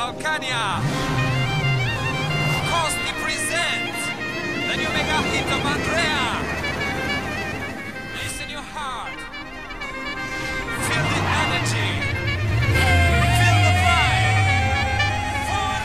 Balkania. Costi presents the new mega hit of Andrea. Listen your heart. Feel the energy. Feel the vibe. For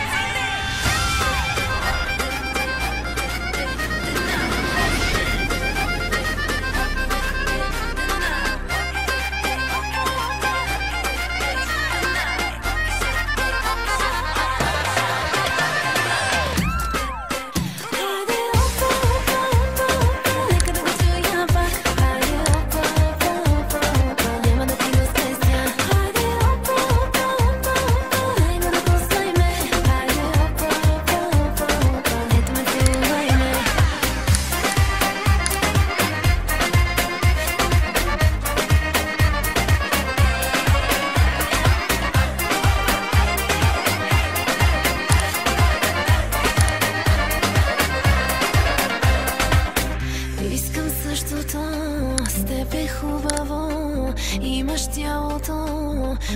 имаш тялото,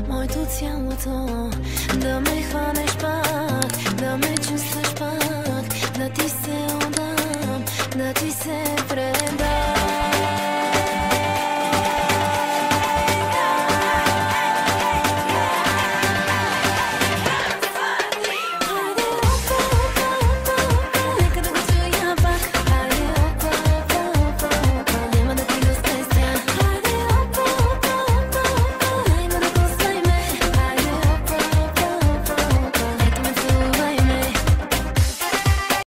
моето цялото. Да ме хванеш пак, да ме чувстваш пак, да ти се отдам, да ти се предам.